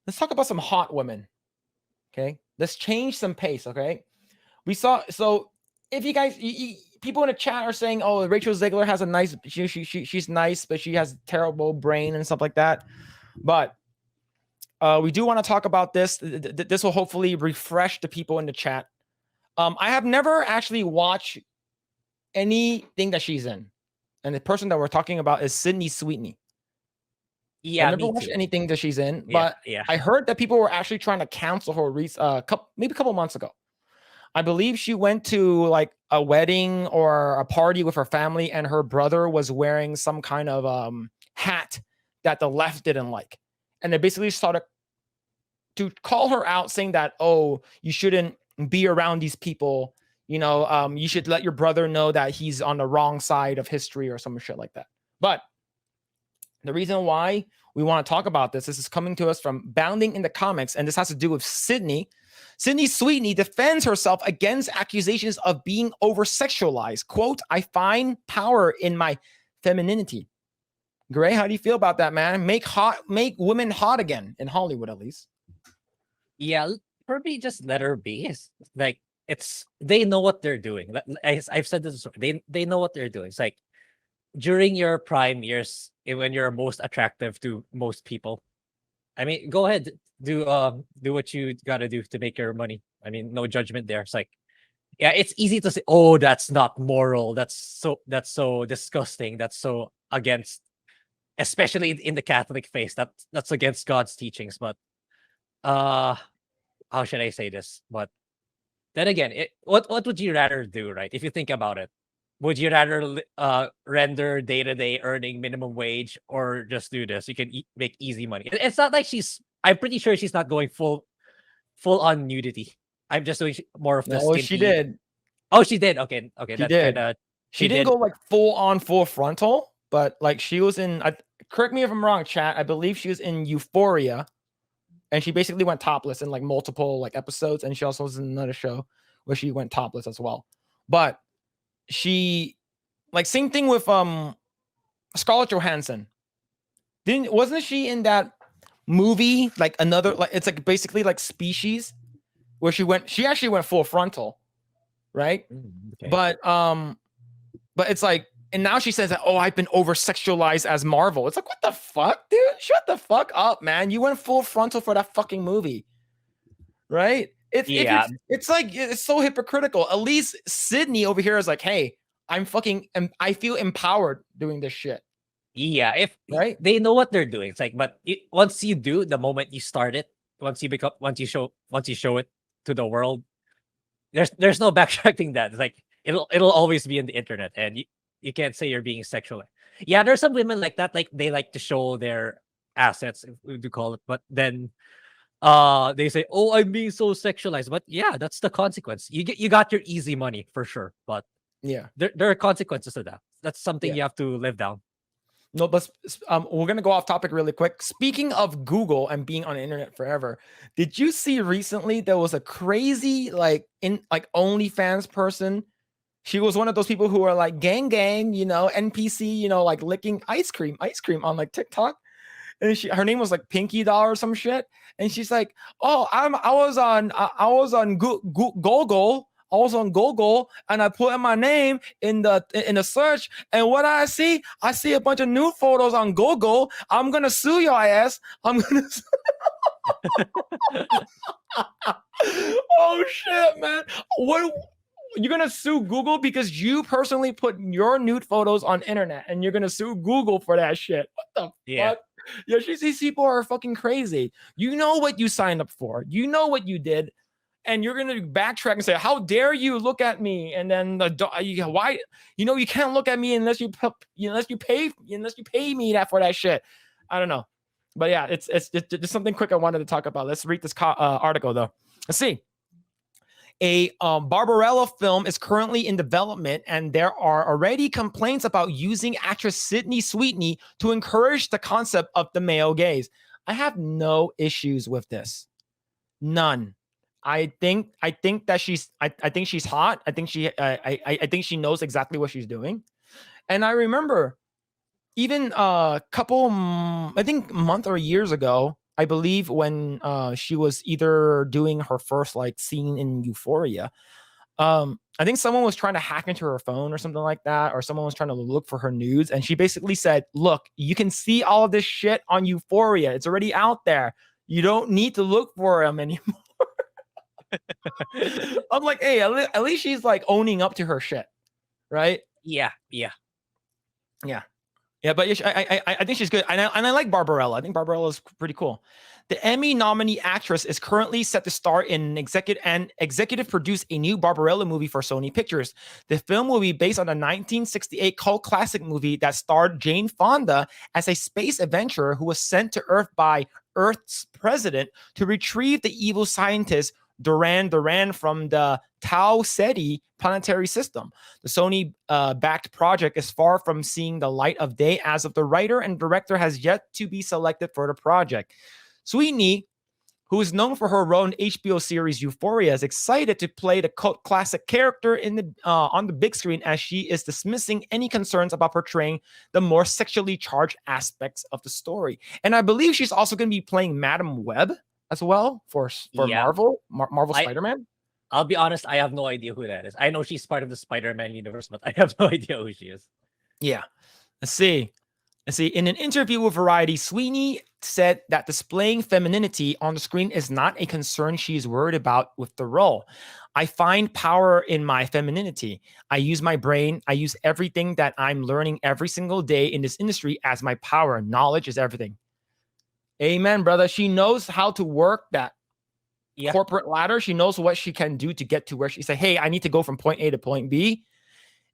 let's talk about some hot women. Okay, let's change some pace. Okay, we saw. So if you guys, people in the chat are saying, "Oh, Rachel Zegler has a nice, she's nice, but she has terrible brain and stuff like that." But we do want to talk about this. This will hopefully refresh the people in the chat. I have never actually watched anything that she's in, and the person that we're talking about is Sydney Sweeney. Yeah, I never me watched too. anything that she's in, Yeah, but yeah. I heard that people were actually trying to cancel her maybe a couple months ago. I believe she went to like a wedding or a party with her family, and her brother was wearing some kind of hat that the left didn't like. And they basically started to call her out, saying that, oh, you shouldn't be around these people. You should let your brother know that he's on the wrong side of history or some shit like that. But the reason why we want to talk about this is coming to us from Bounding in the Comics, and this has to do with Sydney. Sydney Sweeney defends herself against accusations of being over-sexualized. Quote, I find power in my femininity. Grae, how do you feel about that, man? Make women hot again, in Hollywood at least. Yeah, probably just let her be. It's like, they know what they're doing. I've said this before. They know what they're doing. It's like, during your prime years, when you're most attractive to most people, I mean, go ahead, do what you gotta do to make your money. I mean, no judgment there. It's like, yeah, it's easy to say, oh, that's not moral. That's so disgusting. That's so against, especially in the Catholic faith. That's against God's teachings. But how should I say this? But then again, what would you rather do, right? If you think about it, would you rather render day-to-day earning minimum wage, or just do this? You can make easy money. It's not like I'm pretty sure she's not going full on nudity. I'm just doing more of the No, skin. she did. Oh, she did. Okay. She That did. kind of. She didn't go like full frontal, but like she was in. Correct me if I'm wrong, chat. I believe she was in Euphoria, and she basically went topless in like multiple like episodes, and she also was in another show where she went topless as well. But she, like, same thing with Scarlett Johansson. Wasn't she in that movie, like another, like it's like basically like Species, where she actually went full frontal, right? Okay. But it's like, and now she says that, oh, I've been over sexualized as Marvel. It's like, what the fuck, dude? Shut the fuck up, man. You went full frontal for that fucking movie, right? It's like, it's so hypocritical. At least Sydney over here is like, hey, I feel empowered doing this shit. Yeah, if right, they know what they're doing. It's like, but once you do, the moment you start it, once you show it to the world, there's no backtracking that. It's like, it'll always be in the internet, and you can't say you're being sexual. Yeah, there's some women like that, like they like to show their assets, if we do call it, but then they say, oh, I'm being so sexualized. But yeah, that's the consequence. You got your easy money for sure, but yeah, there are consequences to that. That's something Yeah. you have to live down. No, but we're gonna go off topic really quick. Speaking of Google and being on the internet forever, did you see recently there was a crazy like OnlyFans person? She was one of those people who are like gang, NPC, like licking ice cream on like TikTok. And her name was like Pinky Doll or some shit. And she's like, oh, I was on Google. I was on Google and I put in my name in the search. And what I see a bunch of nude photos on Google. I'm gonna sue your ass. I'm gonna. Oh shit, man! What? You're gonna sue Google because you personally put your nude photos on internet, and you're gonna sue Google for that shit? What the fuck? Yeah, these people are fucking crazy. You know what you signed up for. You know what you did. And you're gonna backtrack and say, "How dare you look at me?" And then why? You can't look at me unless you pay me that for that shit. I don't know, but yeah, it's just something quick I wanted to talk about. Let's read this article though. Let's see. A Barbarella film is currently in development, and there are already complaints about using actress Sydney Sweeney to encourage the concept of the male gaze. I have no issues with this. None. I think that she's hot. I think she knows exactly what she's doing. And I remember even a couple, I think month or years ago, I believe when she was either doing her first like scene in Euphoria. I think someone was trying to hack into her phone or something like that, or someone was trying to look for her nudes, and she basically said, "Look, you can see all of this shit on Euphoria. It's already out there. You don't need to look for them anymore." I'm like, hey, at least she's like owning up to her shit, right? Yeah. Yeah, but I think she's good, and I like Barbarella. I think Barbarella is pretty cool. The Emmy nominee actress is currently set to star in an executive produce a new Barbarella movie for Sony Pictures. The film will be based on a 1968 cult classic movie that starred Jane Fonda as a space adventurer who was sent to Earth by Earth's president to retrieve the evil scientist Duran from the Tau Ceti planetary system. The Sony backed project is far from seeing the light of day, as of the writer and director has yet to be selected for the project. Sweeney, who is known for her role in HBO series Euphoria, is excited to play the cult classic character in the on the big screen, as she is dismissing any concerns about portraying the more sexually charged aspects of the story. And I believe she's also going to be playing Madam Web as well for Marvel Spider-Man. I'll be honest, I have no idea who that is. I know she's part of the Spider-Man universe, but I have no idea who she is. Yeah. Let's see. In an interview with Variety, Sweeney said that displaying femininity on the screen is not a concern she's worried about with the role. I find power in my femininity. I use my brain. I use everything that I'm learning every single day in this industry as my power. Knowledge is everything. Amen, brother. She knows how to work that corporate ladder. She knows what she can do to get to where she say, hey, I need to go from point A to point B.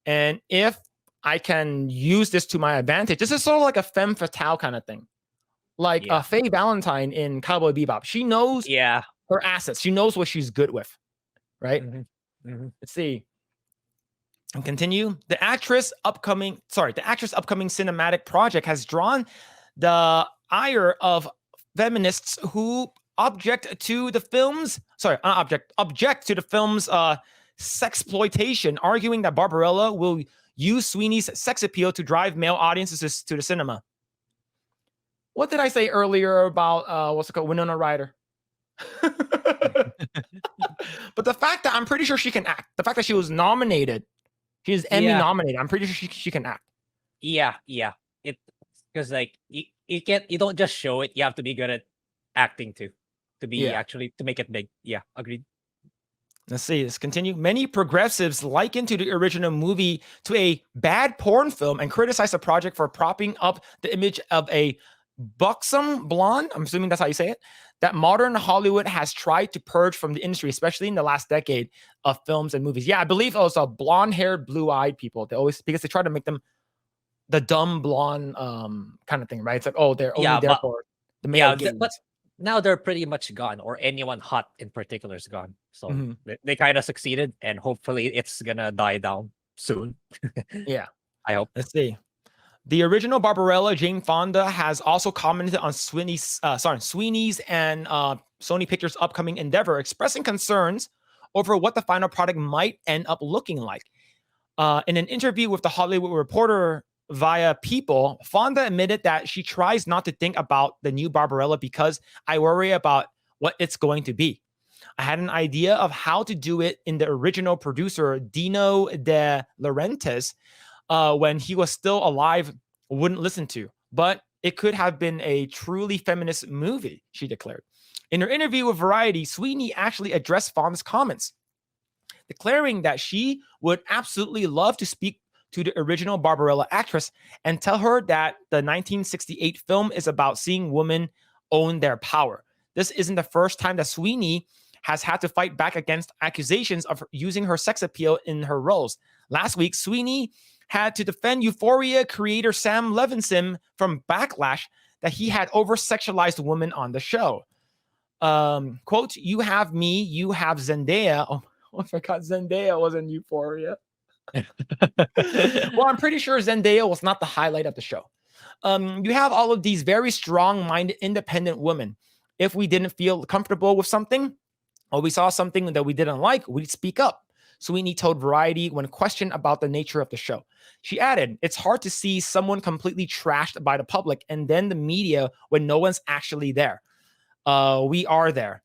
And if I can use this to my advantage, this is sort of like a femme fatale kind of thing. Like Faye Valentine in Cowboy Bebop. She knows her assets. She knows what she's good with. Right? Let's see. And continue. The actress upcoming cinematic project has drawn the ire of feminists who object to the film's sexploitation, arguing that Barbarella will use Sweeney's sex appeal to drive male audiences to the cinema. What did I say earlier about Winona Ryder? But the fact that I'm pretty sure she can act, the fact that she was nominated, she is Emmy nominated, I'm pretty sure she can act. Yeah. It because like you don't just show it, you have to be good at acting too, to be actually to make it big. Yeah, agreed. Let's see. Let's continue. Many progressives likened the original movie to a bad porn film and criticized the project for propping up the image of a buxom blonde, I'm assuming that's how you say it, that modern Hollywood has tried to purge from the industry, especially in the last decade of films and movies. Yeah, I believe it was blonde-haired, blue-eyed people. Because they try to make them the dumb blonde kind of thing, right? It's like, oh, they're only there for the male gaze. But now they're pretty much gone, or anyone hot in particular is gone. So they kind of succeeded, and hopefully it's gonna die down soon. Yeah, I hope. Let's see. The original Barbarella, Jane Fonda, has also commented on Sweeney's and Sony Pictures' upcoming endeavor, expressing concerns over what the final product might end up looking like. In an interview with The Hollywood Reporter via People, Fonda admitted that she tries not to think about the new Barbarella because I worry about what it's going to be. I had an idea of how to do it in the original producer, Dino De Laurentiis, when he was still alive, wouldn't listen to, but it could have been a truly feminist movie, she declared. In her interview with Variety, Sweeney actually addressed Fonda's comments, declaring that she would absolutely love to speak to the original Barbarella actress and tell her that the 1968 film is about seeing women own their power. This isn't the first time that Sweeney has had to fight back against accusations of using her sex appeal in her roles. Last week, Sweeney had to defend Euphoria creator Sam Levinson from backlash that he had over-sexualized women on the show. Quote, "You have me, you have Zendaya." Oh, I forgot Zendaya was in Euphoria. Well, I'm pretty sure Zendaya was not the highlight of the show. You have all of these very strong-minded, independent women. If we didn't feel comfortable with something, or we saw something that we didn't like, we'd speak up. Sweeney told Variety when questioned about the nature of the show. She added, "It's hard to see someone completely trashed by the public and then the media when no one's actually there. We are there.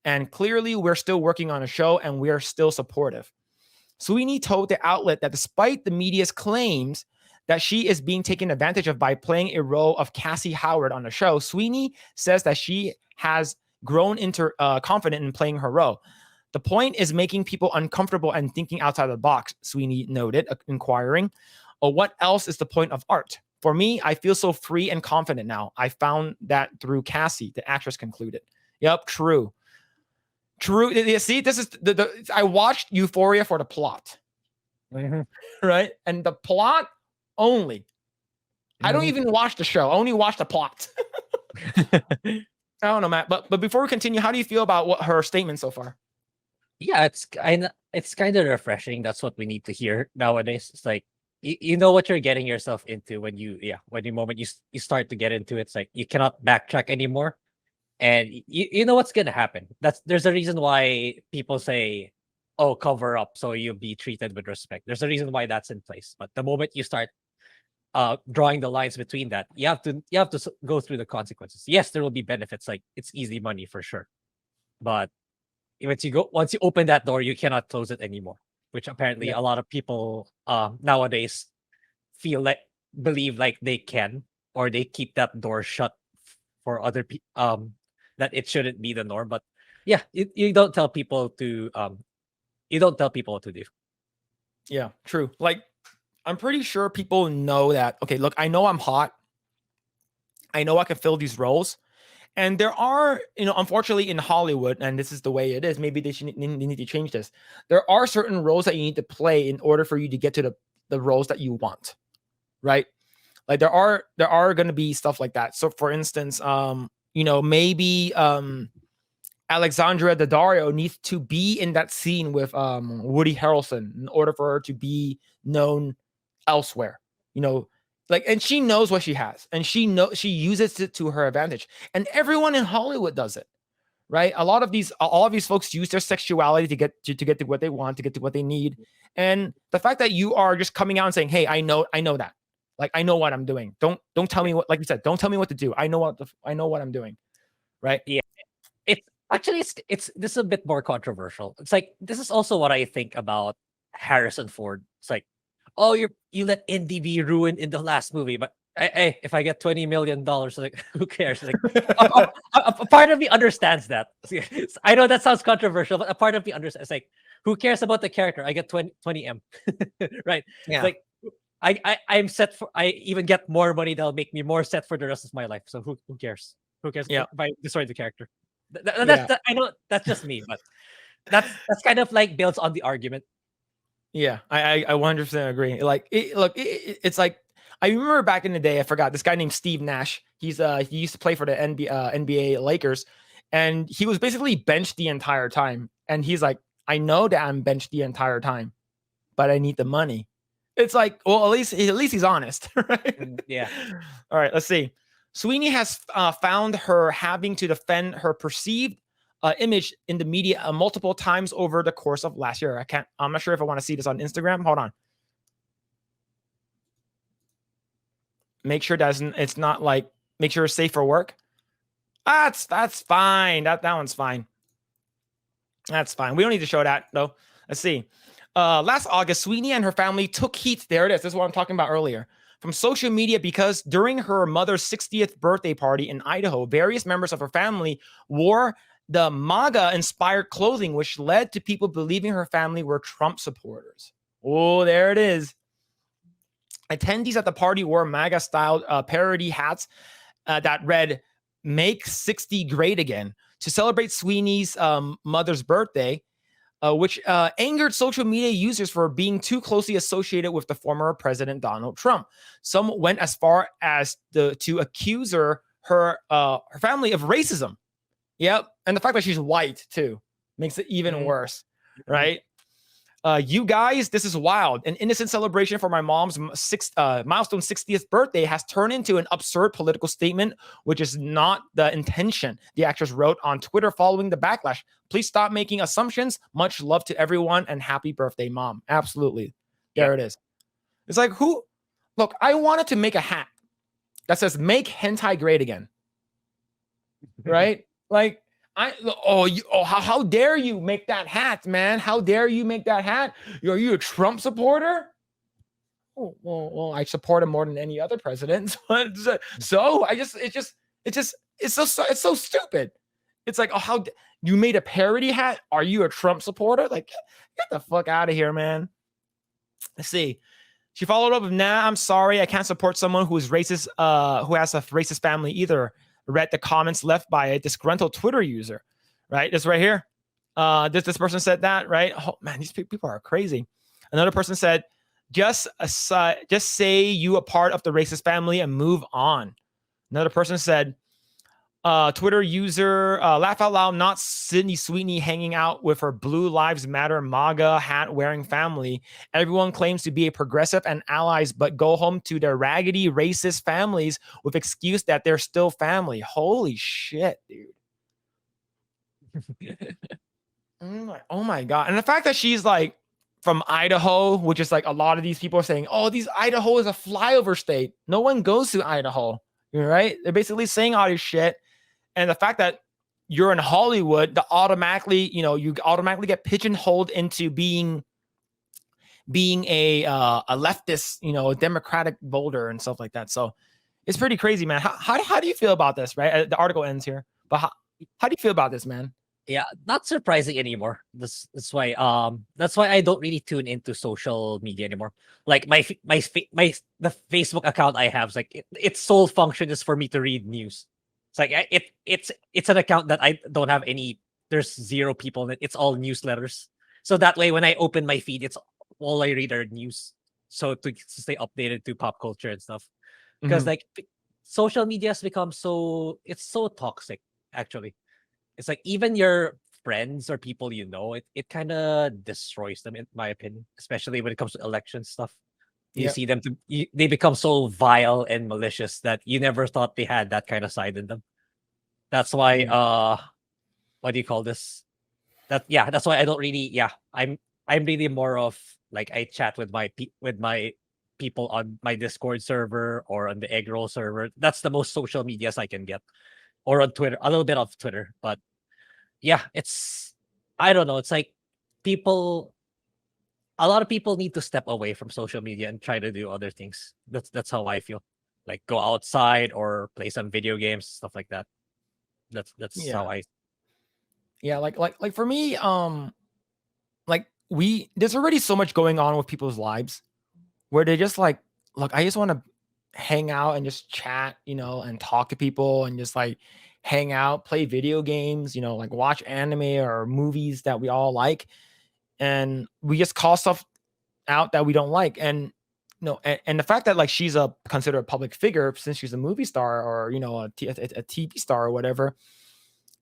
And clearly we're still working on a show and we're still supportive. Sweeney told the outlet that despite the media's claims that she is being taken advantage of by playing a role of Cassie Howard on the show, Sweeney says that she has grown confident in playing her role. The point is making people uncomfortable and thinking outside the box, Sweeney noted, inquiring, what else is the point of art? For me, I feel so free and confident now. I found that through Cassie, the actress concluded. Yep, true. True. You see, this is I watched Euphoria for the plot. Right? And the plot only. I don't even watch the show. I only watch the plot. I don't know, Matt. But before we continue, how do you feel about her statement so far? Yeah, it's kind of refreshing. That's what we need to hear nowadays. It's like you know what you're getting yourself into when the moment you start to get into it. It's like you cannot backtrack anymore, and you know what's gonna happen. There's a reason why people say, "Oh, cover up so you'll be treated with respect." There's a reason why that's in place. But the moment you start drawing the lines between that, you have to go through the consequences. Yes, there will be benefits, like it's easy money for sure, but once you open that door, you cannot close it anymore, which apparently a lot of people nowadays believe like they can, or they keep that door shut for other people, that it shouldn't be the norm. But yeah, you don't tell people to what to do. Yeah, true. Like, I'm pretty sure people know that, okay, look, I know I'm hot. I know I can fill these roles. And there are, unfortunately in Hollywood, and this is the way it is, maybe they need to change this. There are certain roles that you need to play in order for you to get to the roles that you want, right? Like there are going to be stuff like that. So for instance, maybe Alexandra Daddario needs to be in that scene with Woody Harrelson in order for her to be known elsewhere, and she knows what she has, and she uses it to her advantage. And everyone in Hollywood does it, right? All of these folks use their sexuality to get to what they want, to get to what they need. And the fact that you are just coming out and saying, "Hey, I know that, like I know what I'm doing. Don't tell me what, like you said, don't tell me what to do. I know what I'm doing," right? Yeah, it's actually this is a bit more controversial. It's like this is also what I think about Harrison Ford. It's like, oh, you let Indy be ruined in the last movie, but hey, if I get $20 million, like who cares? Like a part of me understands that. I know that sounds controversial, but a part of me understands. It's like, who cares about the character? I get 20M, right? Yeah. It's like I'm set for. I even get more money that'll make me more set for the rest of my life. So who cares? Who cares if I destroy the character? I know that's just me, but that's kind of like builds on the argument. Yeah, I 100% agree. Like, it's like, I remember back in the day, I forgot this guy named Steve Nash. He used to play for the NBA Lakers, and he was basically benched the entire time. And he's like, I know that I'm benched the entire time, but I need the money. It's like, well, at least he's honest, right? Yeah. All right, let's see. Sweeney has found her having to defend her perceived image in the media multiple times over the course of last year. I'm not sure if I want to see this on Instagram. Hold on. Make sure it's not like, make sure it's safe for work. That's fine. That one's fine. That's fine. We don't need to show that though. Let's see. Last August, Sweeney and her family took heat. There it is. This is what I'm talking about earlier. From social media, because during her mother's 60th birthday party in Idaho, various members of her family wore the MAGA-inspired clothing, which led to people believing her family were Trump supporters. Oh, there it is. Attendees at the party wore MAGA-styled parody hats that read, "Make 60 Great Again," to celebrate Sweeney's mother's birthday, which angered social media users for being too closely associated with the former President Donald Trump. Some went as far as to accuse her family of racism. Yep. And the fact that she's white too makes it even worse, right? You guys, this is wild. An innocent celebration for my mom's milestone 60th birthday has turned into an absurd political statement, which is not the intention, the actress wrote on Twitter following the backlash. Please stop making assumptions. Much love to everyone and happy birthday, Mom. Absolutely. There it is. It's like, look, I wanted to make a hat that says "Make hentai great again." Right? Like, how dare you make that hat, man? How dare you make that hat? Are you a Trump supporter? Oh, well, I support him more than any other president. So it's so stupid. It's like, how you made a parody hat? Are you a Trump supporter? Like, get the fuck out of here, man. Let's see. She followed up with, "Nah, I'm sorry, I can't support someone who is racist, who has a racist family either." Read the comments left by a disgruntled Twitter user. Right, this right here. This person said that, right? Oh man, these people are crazy. Another person said, just say you a part of the racist family and move on. Another person said, Twitter user, laugh out loud, not Sydney Sweeney hanging out with her Blue Lives Matter MAGA hat wearing family. Everyone claims to be a progressive and allies, but go home to their raggedy racist families with excuse that they're still family. Holy shit, dude. Oh my God. And the fact that she's like from Idaho, which is like a lot of these people are saying, oh, Idaho is a flyover state. No one goes to Idaho. Right? They're basically saying all this shit. And the fact that you're in Hollywood, you automatically get pigeonholed into being a leftist, a Democratic voter and stuff like that. So it's pretty crazy, man. How do you feel about this? Right? The article ends here, but how do you feel about this, man? Yeah, not surprising anymore. That's why I don't really tune into social media anymore. Like the Facebook account I have is like its sole function is for me to read news. It's like it's an account that I don't have any. There's 0 people in it. It's all newsletters. So that way, when I open my feed, it's all I read are news. So to stay updated to pop culture and stuff, because like social media has become it's so toxic actually. It's like even your friends or people it kind of destroys them, in my opinion, especially when it comes to election stuff. You see them they become so vile and malicious that you never thought they had that kind of side in them. That's why what do you call this? That's why I don't really I'm really more of like I chat with my people on my Discord server or on the Eggroll server. That's the most social medias I can get. Or on Twitter, a little bit of Twitter, but I don't know. It's like a lot of people need to step away from social media and try to do other things. That's how I feel. Like go outside or play some video games, stuff like that. That's how I. Yeah, like for me, there's already so much going on with people's lives where they just like, look, I just want to hang out and just chat, and talk to people and just like hang out, play video games, like watch anime or movies that we all like. And we just call stuff out that we don't like. And and the fact that like she's considered a public figure since she's a movie star or a TV star or whatever,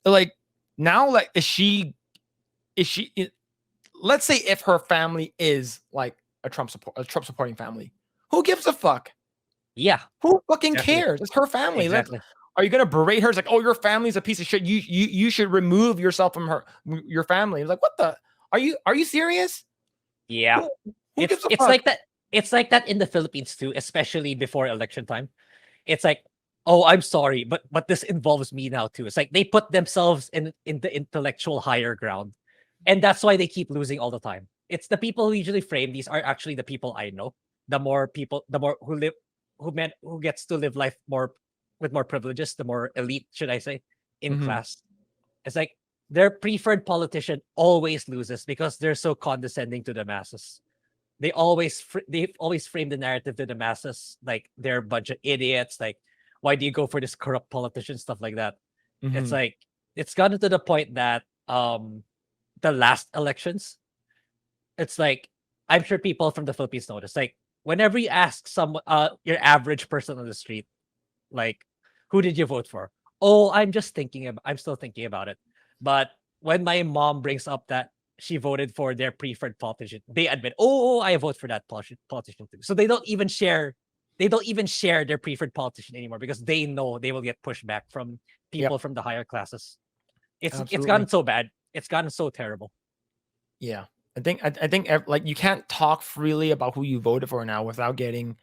like now, like let's say if her family is like a Trump supporting family, who gives a fuck? Yeah. Who fucking cares? It's her family. Exactly. Are you gonna berate her? It's like, oh, your family's a piece of shit. You should remove yourself from your family. It's like, what the? Are you serious? Yeah. Who gives a it's fuck? like that. It's like that in the Philippines too, especially before election time. It's like, oh, I'm sorry, but this involves me now too. It's like they put themselves in the intellectual higher ground, and that's why they keep losing all the time. It's the people who usually frame these are actually the people I know. The more who gets to live life with more privileges, the more elite, should I say, in class. It's like their preferred politician always loses because they're so condescending to the masses. They've always framed the narrative to the masses like they're a bunch of idiots. Like, why do you go for this corrupt politician, stuff like that? It's like it's gotten to the point that the last elections, it's like I'm sure people from the Philippines notice. Like whenever you ask your average person on the street, like, who did you vote for? Oh, I'm still thinking about it. But when my mom brings up that she voted for their preferred politician, they admit, oh, I vote for that politician too. So they don't even share their preferred politician anymore because they know they will get pushback from people from the higher classes. It's gotten so bad. It's gotten so terrible. Yeah. I think like you can't talk freely about who you voted for now without getting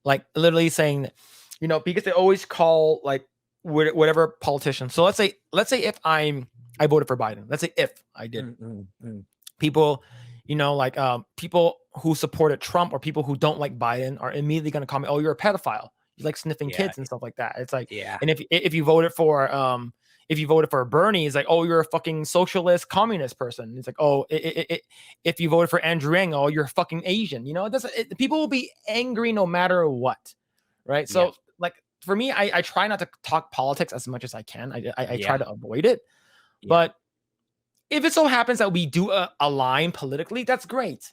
like literally saying, because they always call like whatever politician. So let's say if I voted for Biden. Let's say if I did. People, you know, like people who supported Trump or people who don't like Biden are immediately going to comment, "Oh, you're a pedophile. You like sniffing kids and stuff like that." It's like, and if you voted for Bernie, it's like, "Oh, you're a fucking socialist communist person." It's like, "Oh, if you voted for Andrew Yang, oh, you're fucking Asian." You know, people will be angry no matter what, right? So like for me, I try not to talk politics as much as I can. I try to avoid it, but if it so happens that we do align politically, that's great.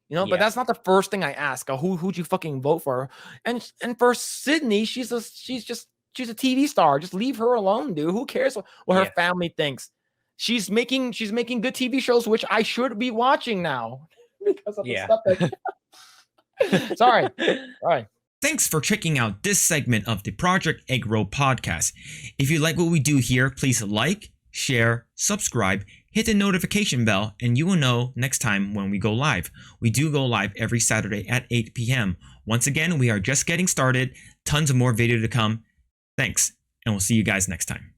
You know, but that's not the first thing I ask. Who'd you fucking vote for? And for Sydney, she's a TV star. Just leave her alone, dude. Who cares what her family thinks? She's making good TV shows, which I should be watching now because of the stuff that. Sorry. All right. Thanks for checking out this segment of the Project Eggroll podcast. If you like what we do here, please like, share, subscribe, hit the notification bell, and you will know next time when we go live. We do go live every Saturday at 8 p.m. Once again, we are just getting started. Tons of more video to come. Thanks, and we'll see you guys next time.